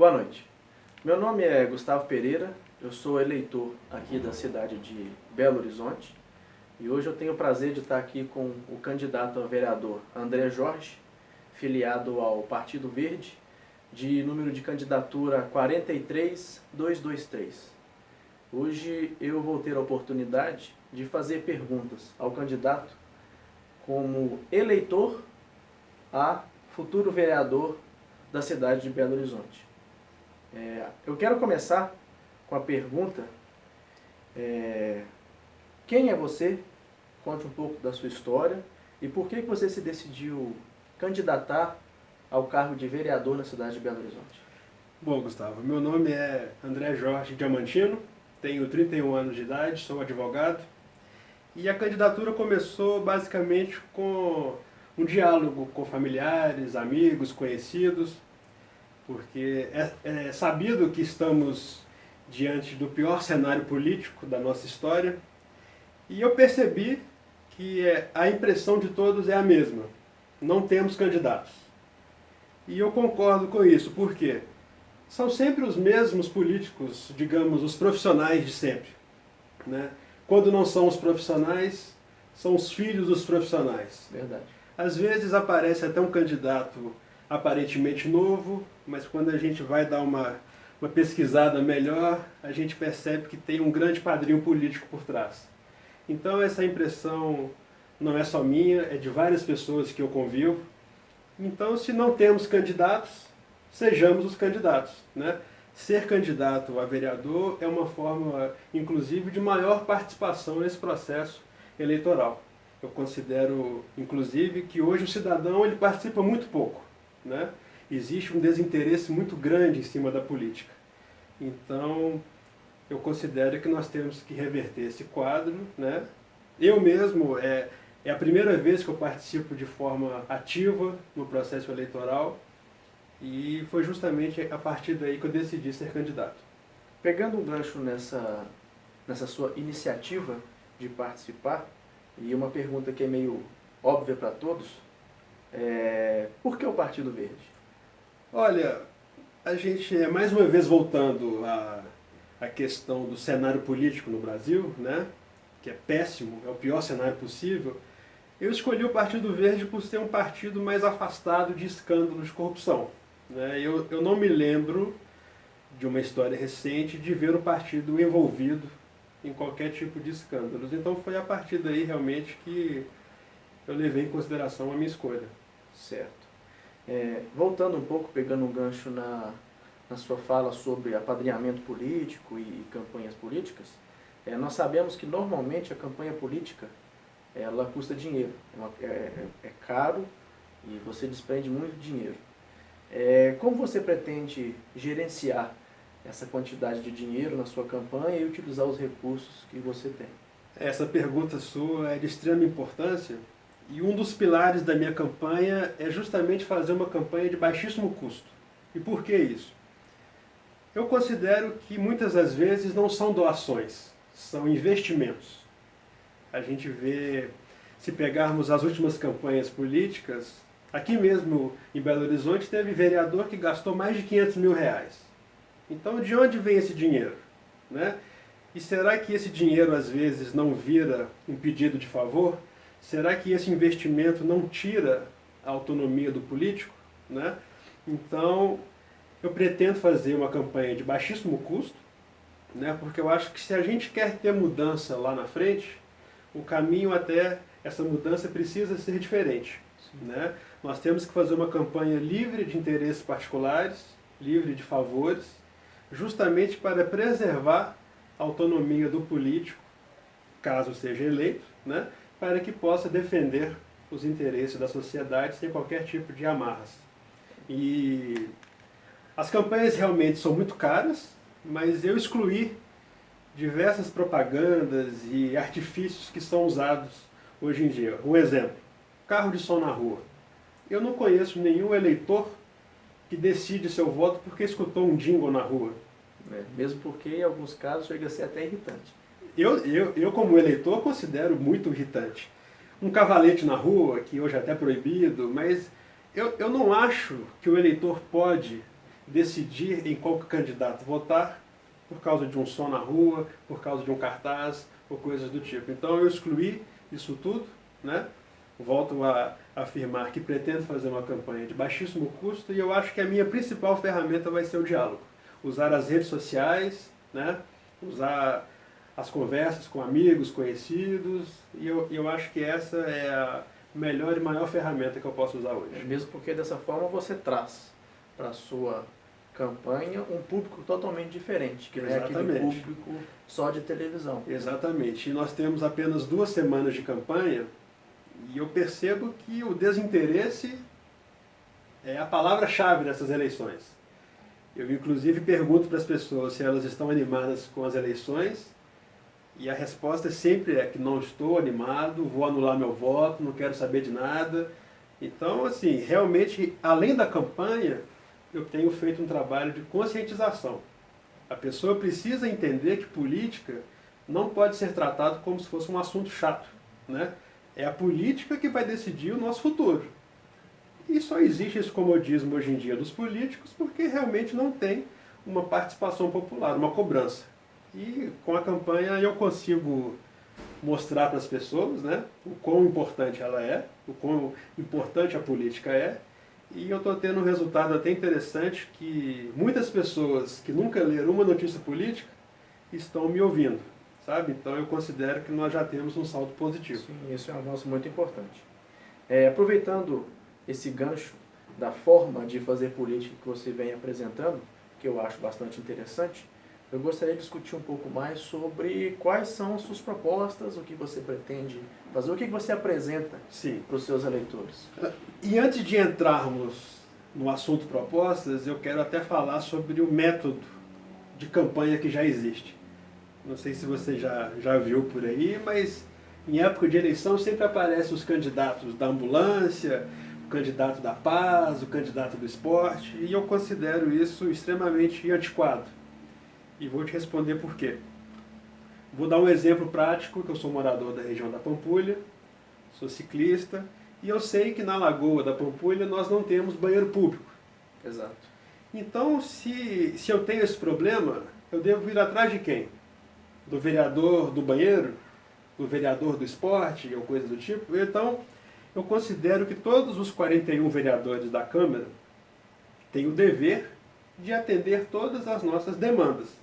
Boa noite. Meu nome é Gustavo Pereira, eu sou eleitor aqui da cidade de Belo Horizonte e hoje eu tenho o prazer de estar aqui com o candidato a vereador André Jorge, filiado ao Partido Verde, de número de candidatura 43223. Hoje eu vou ter a oportunidade de fazer perguntas ao candidato como eleitor a futuro vereador da cidade de Belo Horizonte. Eu quero começar com a pergunta, quem é você? Conte um pouco da sua história e por que você se decidiu candidatar ao cargo de vereador na cidade de Belo Horizonte. Bom, Gustavo, meu nome é André Jorge Diamantino, tenho 31 anos de idade, sou advogado e a candidatura começou basicamente com um diálogo com familiares, amigos, conhecidos, porque é sabido que estamos diante do pior cenário político da nossa história e eu percebi que a impressão de todos é a mesma, não temos candidatos. E eu concordo com isso, por quê? São sempre os mesmos políticos, digamos, os profissionais de sempre, né? Quando não são os profissionais, são os filhos dos profissionais. Verdade. Às vezes aparece até um candidato aparentemente novo, mas quando a gente vai dar uma pesquisada melhor, a gente percebe que tem um grande padrinho político por trás. Então essa impressão não é só minha, é de várias pessoas que eu convivo. Então, se não temos candidatos, sejamos os candidatos, né? Ser candidato a vereador é uma forma, inclusive, de maior participação nesse processo eleitoral. Eu considero, inclusive, que hoje o cidadão ele participa muito pouco, né? Existe um desinteresse muito grande em cima da política. Então, eu considero que nós temos que reverter esse quadro, né? Eu mesmo, é a primeira vez que eu participo de forma ativa no processo eleitoral e foi justamente a partir daí que eu decidi ser candidato. Pegando um gancho nessa sua iniciativa de participar, e uma pergunta que é meio óbvia para todos, por que o Partido Verde? Olha, a gente, mais uma vez voltando à questão do cenário político no Brasil, né, que é péssimo, é o pior cenário possível, eu escolhi o Partido Verde por ser um partido mais afastado de escândalos de corrupção, né? Eu não me lembro de uma história recente de ver o partido envolvido em qualquer tipo de escândalos. Então foi a partir daí realmente que eu levei em consideração a minha escolha. Certo. Voltando um pouco, pegando um gancho na sua fala sobre apadrinhamento político e campanhas políticas, nós sabemos que normalmente a campanha política ela custa dinheiro, é caro e você desprende muito dinheiro. Como você pretende gerenciar essa quantidade de dinheiro na sua campanha e utilizar os recursos que você tem? Essa pergunta sua é de extrema importância e um dos pilares da minha campanha é justamente fazer uma campanha de baixíssimo custo. E por que isso? Eu considero que muitas das vezes não são doações, são investimentos. A gente vê, se pegarmos as últimas campanhas políticas, aqui mesmo em Belo Horizonte teve vereador que gastou mais de R$500 mil. Então de onde vem esse dinheiro, né? E será que esse dinheiro às vezes não vira um pedido de favor? Será que esse investimento não tira a autonomia do político, né? Então eu pretendo fazer uma campanha de baixíssimo custo, né? Porque eu acho que se a gente quer ter mudança lá na frente, o caminho até essa mudança precisa ser diferente, né? Nós temos que fazer uma campanha livre de interesses particulares, livre de favores, justamente para preservar a autonomia do político, caso seja eleito, né? Para que possa defender os interesses da sociedade sem qualquer tipo de amarras. E as campanhas realmente são muito caras, mas eu excluí diversas propagandas e artifícios que são usados hoje em dia. Um exemplo, carro de som na rua. Eu não conheço nenhum eleitor que decide seu voto porque escutou um jingle na rua. Mesmo porque em alguns casos chega a ser até irritante. Eu como eleitor considero muito irritante. Um cavalete na rua, que hoje é até proibido, mas eu não acho que o eleitor pode decidir em qual candidato votar por causa de um som na rua, por causa de um cartaz ou coisas do tipo. Então eu excluí isso tudo, né? Volto a afirmar que pretendo fazer uma campanha de baixíssimo custo e eu acho que a minha principal ferramenta vai ser o diálogo. Usar as redes sociais, né? Usar as conversas com amigos, conhecidos, e eu acho que essa é a melhor e maior ferramenta que eu posso usar hoje. Mesmo porque dessa forma você traz para a sua campanha um público totalmente diferente, que não é aquele Exatamente. público só de televisão. Exatamente. E nós temos apenas 2 semanas de campanha e eu percebo que o desinteresse é a palavra-chave dessas eleições. Eu, inclusive, pergunto para as pessoas se elas estão animadas com as eleições e a resposta sempre é que não estou animado, vou anular meu voto, não quero saber de nada. Então, assim, realmente, além da campanha, eu tenho feito um trabalho de conscientização. A pessoa precisa entender que política não pode ser tratado como se fosse um assunto chato, né? É a política que vai decidir o nosso futuro. E só existe esse comodismo hoje em dia dos políticos porque realmente não tem uma participação popular, uma cobrança. E com a campanha eu consigo mostrar para as pessoas, né, o quão importante ela é, o quão importante a política é. E eu estou tendo um resultado até interessante que muitas pessoas que nunca leram uma notícia política estão me ouvindo, sabe? Então eu considero que nós já temos um saldo positivo. Sim, isso é um avanço muito importante. Aproveitando esse gancho da forma de fazer política que você vem apresentando, que eu acho bastante interessante, eu gostaria de discutir um pouco mais sobre quais são as suas propostas, o que você pretende fazer, o que você apresenta para os seus eleitores. E antes de entrarmos no assunto propostas, eu quero até falar sobre o método de campanha que já existe. Não sei se você já viu por aí, mas em época de eleição sempre aparecem os candidatos da ambulância, o candidato da paz, o candidato do esporte, e eu considero isso extremamente antiquado. E vou te responder por quê. Vou dar um exemplo prático, que eu sou morador da região da Pampulha, sou ciclista, e eu sei que na Lagoa da Pampulha nós não temos banheiro público. Exato. Então, se eu tenho esse problema, eu devo ir atrás de quem? Do vereador do banheiro? Do vereador do esporte ou coisa do tipo? Então, eu considero que todos os 41 vereadores da Câmara têm o dever de atender todas as nossas demandas.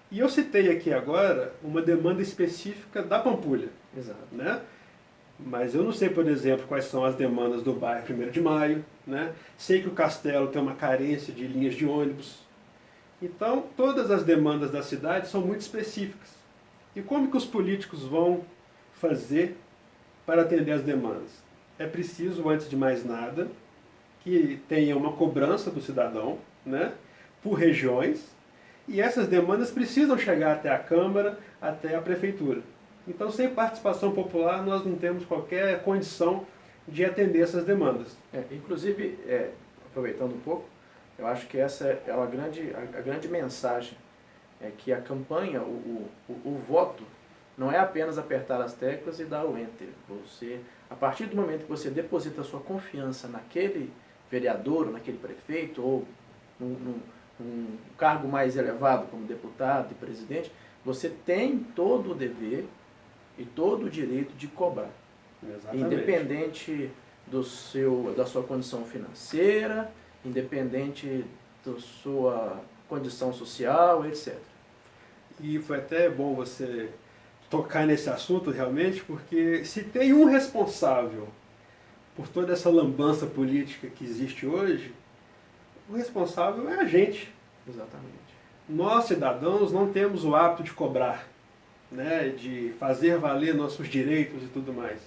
E eu citei aqui agora uma demanda específica da Pampulha. Exato. Né? Mas eu não sei, por exemplo, quais são as demandas do bairro 1º de Maio. Né? Sei que o Castelo tem uma carência de linhas de ônibus. Então, todas as demandas da cidade são muito específicas. E como que os políticos vão fazer para atender as demandas? É preciso, antes de mais nada, que tenha uma cobrança do cidadão, né, por regiões, e essas demandas precisam chegar até a Câmara, até a Prefeitura. Então, sem participação popular, nós não temos qualquer condição de atender essas demandas. Inclusive, aproveitando um pouco, eu acho que essa é a grande mensagem, é que a campanha, o voto, não é apenas apertar as teclas e dar o enter. Você, a partir do momento que você deposita a sua confiança naquele vereador, naquele prefeito, ou num cargo mais elevado, como deputado e presidente, você tem todo o dever e todo o direito de cobrar. Exatamente. Independente da sua condição financeira, independente da sua condição social, etc. E foi até bom você tocar nesse assunto realmente, porque se tem um responsável por toda essa lambança política que existe hoje, o responsável é a gente. Exatamente. Nós, cidadãos, não temos o hábito de cobrar, né, de fazer valer nossos direitos e tudo mais.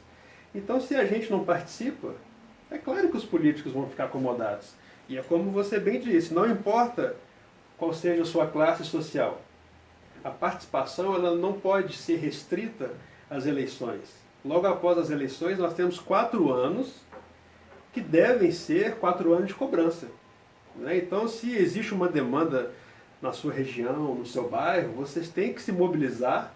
Então, se a gente não participa, é claro que os políticos vão ficar acomodados. E é como você bem disse, não importa qual seja a sua classe social. A participação ela não pode ser restrita às eleições. Logo após as eleições, nós temos 4 anos que devem ser 4 anos de cobrança. Né? Então, se existe uma demanda na sua região, no seu bairro, vocês têm que se mobilizar,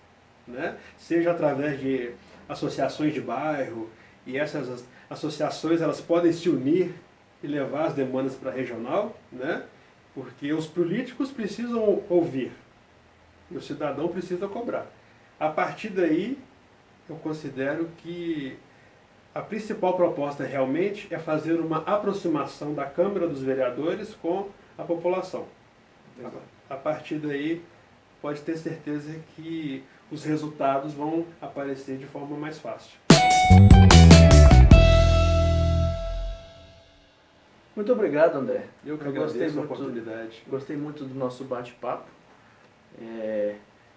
né? Seja através de associações de bairro, e essas associações elas podem se unir e levar as demandas para a regional, né? Porque os políticos precisam ouvir e o cidadão precisa cobrar. A partir daí, eu considero que a principal proposta realmente é fazer uma aproximação da Câmara dos Vereadores com a população. A partir daí, pode ter certeza que os resultados vão aparecer de forma mais fácil. Muito obrigado, André. Eu que agradeço a oportunidade. Gostei muito do nosso bate-papo.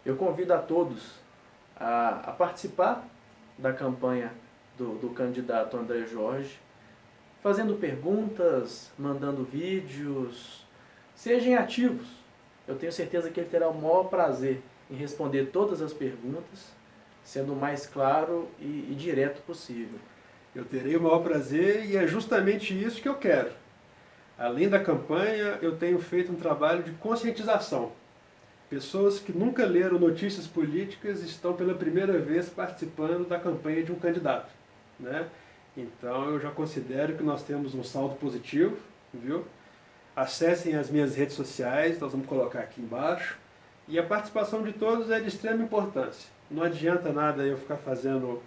Eu convido a todos a participar da campanha do candidato André Jorge, fazendo perguntas, mandando vídeos, sejam ativos. Eu tenho certeza que ele terá o maior prazer em responder todas as perguntas, sendo o mais claro e direto possível. Eu terei o maior prazer e é justamente isso que eu quero. Além da campanha, eu tenho feito um trabalho de conscientização. Pessoas que nunca leram notícias políticas estão pela primeira vez participando da campanha de um candidato, né? Então eu já considero que nós temos um saldo positivo, viu? Acessem as minhas redes sociais, nós vamos colocar aqui embaixo. E a participação de todos é de extrema importância. Não adianta nada eu ficar fazendo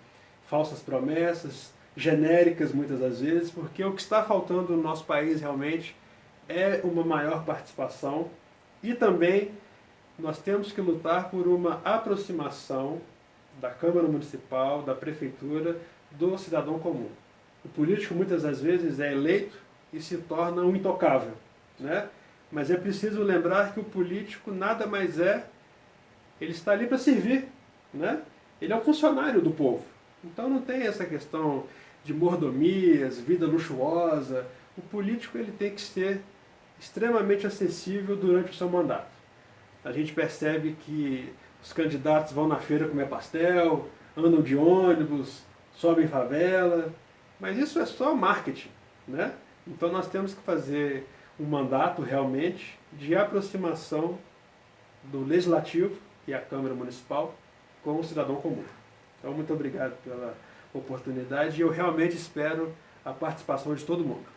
falsas promessas, genéricas muitas das vezes, porque o que está faltando no nosso país realmente é uma maior participação e também nós temos que lutar por uma aproximação da Câmara Municipal, da Prefeitura, do cidadão comum. O político muitas das vezes é eleito e se torna um intocável, né? Mas é preciso lembrar que o político nada mais é, ele está ali para servir, né? Ele é um funcionário do povo. Então não tem essa questão de mordomias, vida luxuosa. O político ele tem que ser extremamente acessível durante o seu mandato. A gente percebe que os candidatos vão na feira comer pastel, andam de ônibus, sobem favela, mas isso é só marketing, né? Então nós temos que fazer um mandato realmente de aproximação do Legislativo e a Câmara Municipal com o cidadão comum. Então muito obrigado pela oportunidade e eu realmente espero a participação de todo mundo.